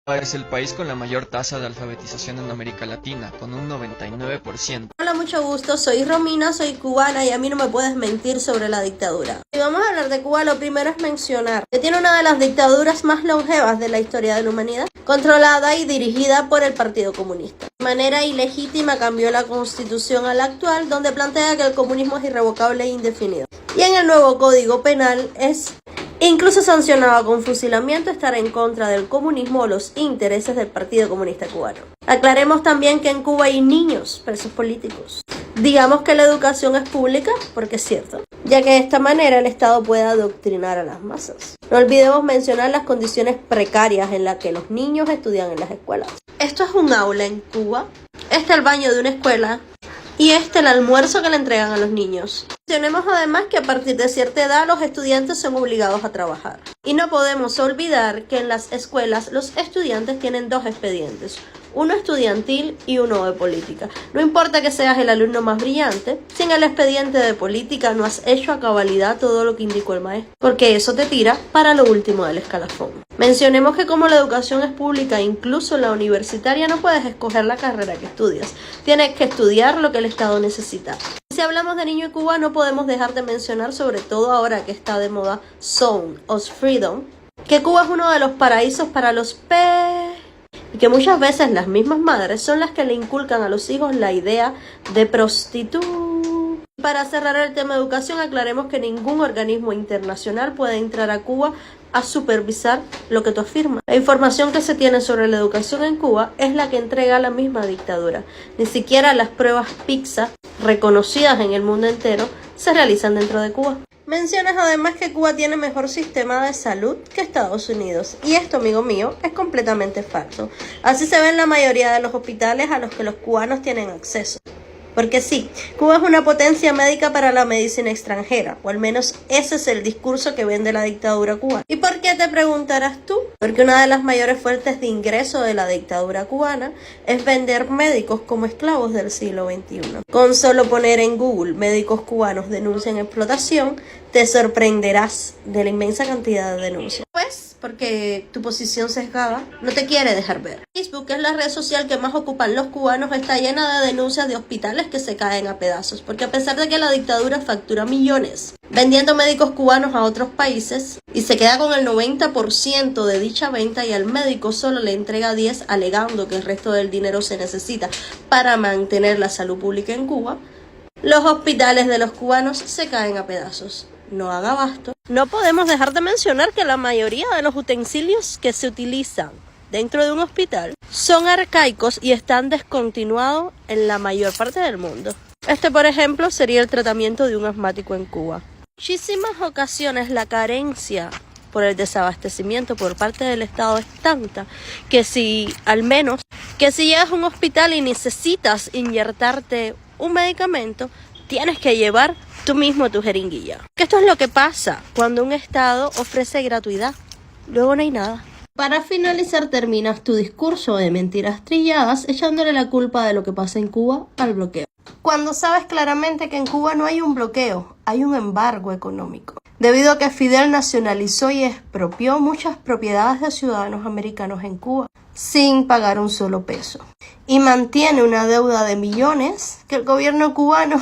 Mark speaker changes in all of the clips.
Speaker 1: Es el país con la mayor tasa de alfabetización en América Latina, con un 99%.
Speaker 2: Hola, mucho gusto, soy Romina, soy cubana y a mí no me puedes mentir sobre la dictadura. Si vamos a hablar de Cuba, lo primero es mencionar que tiene una de las dictaduras más longevas de la historia de la humanidad, controlada y dirigida por el Partido Comunista. De manera ilegítima cambió la constitución a la actual, donde plantea que el comunismo es irrevocable e indefinido. Y en el nuevo Código Penal es incluso sancionaba con fusilamiento estar en contra del comunismo o los intereses del Partido Comunista Cubano. Aclaremos también que en Cuba hay niños presos políticos. Digamos que la educación es pública, porque es cierto, ya que de esta manera el Estado puede adoctrinar a las masas. No olvidemos mencionar las condiciones precarias en las que los niños estudian en las escuelas. Esto es un aula en Cuba, este es el baño de una escuela y este el almuerzo que le entregan a los niños. Mencionemos además que a partir de cierta edad los estudiantes son obligados a trabajar. Y no podemos olvidar que en las escuelas los estudiantes tienen dos expedientes, uno estudiantil y uno de política. No importa que seas el alumno más brillante, si en el expediente de política no has hecho a cabalidad todo lo que indicó el maestro, porque eso te tira para lo último del escalafón. Mencionemos que como la educación es pública, incluso la universitaria, no puedes escoger la carrera que estudias. Tienes que estudiar lo que el Estado necesita. Si hablamos de niño y Cuba, no podemos dejar de mencionar, sobre todo ahora que está de moda Zone of Freedom, que Cuba es uno de los paraísos para los y que muchas veces las mismas madres son las que le inculcan a los hijos la idea de prostituta. Para cerrar el tema de educación, aclaremos que ningún organismo internacional puede entrar a Cuba a supervisar lo que tú afirmas. La información que se tiene sobre la educación en Cuba es la que entrega la misma dictadura. Ni siquiera las pruebas PISA, reconocidas en el mundo entero, se realizan dentro de Cuba. Mencionas además que Cuba tiene mejor sistema de salud que Estados Unidos. Y esto, amigo mío, es completamente falso. Así se ve en la mayoría de los hospitales a los que los cubanos tienen acceso. Porque sí, Cuba es una potencia médica para la medicina extranjera, o al menos ese es el discurso que vende la dictadura cubana. ¿Y por qué te preguntarás tú? Porque una de las mayores fuentes de ingreso de la dictadura cubana es vender médicos como esclavos del siglo XXI. Con solo poner en Google médicos cubanos denuncian explotación, te sorprenderás de la inmensa cantidad de denuncias. Pues, porque tu posición sesgada no te quiere dejar ver. Facebook, que es la red social que más ocupan los cubanos, está llena de denuncias de hospitales que se caen a pedazos, porque a pesar de que la dictadura factura millones vendiendo médicos cubanos a otros países y se queda con el 90% de dicha venta y al médico solo le entrega 10 alegando que el resto del dinero se necesita para mantener la salud pública en Cuba, los hospitales de los cubanos se caen a pedazos. No haga abasto. No podemos dejar de mencionar que la mayoría de los utensilios que se utilizan dentro de un hospital son arcaicos y están descontinuados en la mayor parte del mundo. Este, por ejemplo, sería el tratamiento de un asmático en Cuba. Muchísimas ocasiones la carencia por el desabastecimiento por parte del Estado es tanta que si llegas a un hospital y necesitas inyectarte un medicamento, tienes que llevar tú mismo tu jeringuilla. Que esto es lo que pasa cuando un Estado ofrece gratuidad. Luego no hay nada. Para finalizar, terminas tu discurso de mentiras trilladas echándole la culpa de lo que pasa en Cuba al bloqueo. Cuando sabes claramente que en Cuba no hay un bloqueo, hay un embargo económico. Debido a que Fidel nacionalizó y expropió muchas propiedades de ciudadanos americanos en Cuba, sin pagar un solo peso. Y mantiene una deuda de millones que el gobierno cubano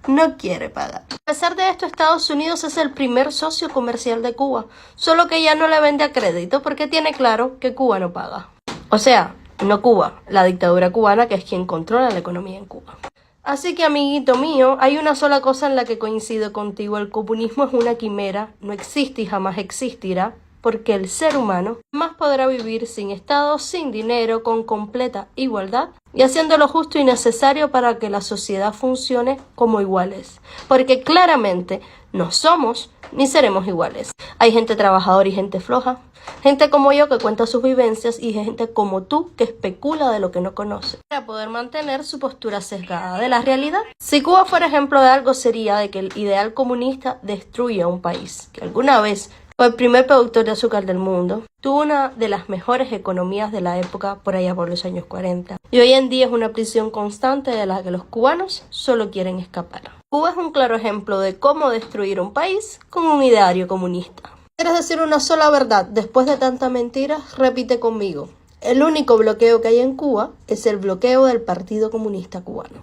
Speaker 2: no quiere pagar. A pesar de esto, Estados Unidos es el primer socio comercial de Cuba, solo que ya no le vende a crédito porque tiene claro que Cuba no paga. O sea, no Cuba, la dictadura cubana, que es quien controla la economía en Cuba. Así que, amiguito mío, hay una sola cosa en la que coincido contigo: el comunismo es una quimera, no existe y jamás existirá, porque el ser humano más podrá vivir sin Estado, sin dinero, con completa igualdad y haciendo lo justo y necesario para que la sociedad funcione como iguales. Porque claramente no somos ni seremos iguales. Hay gente trabajadora y gente floja, gente como yo que cuenta sus vivencias y gente como tú que especula de lo que no conoce para poder mantener su postura sesgada de la realidad. Si Cuba fuera ejemplo de algo, sería de que el ideal comunista destruya un país que alguna vez fue el primer productor de azúcar del mundo, tuvo una de las mejores economías de la época por allá por los años 40 y hoy en día es una prisión constante de la que los cubanos solo quieren escapar. Cuba es un claro ejemplo de cómo destruir un país con un ideario comunista. ¿Quieres decir una sola verdad después de tanta mentira? Repite conmigo. El único bloqueo que hay en Cuba es el bloqueo del Partido Comunista Cubano.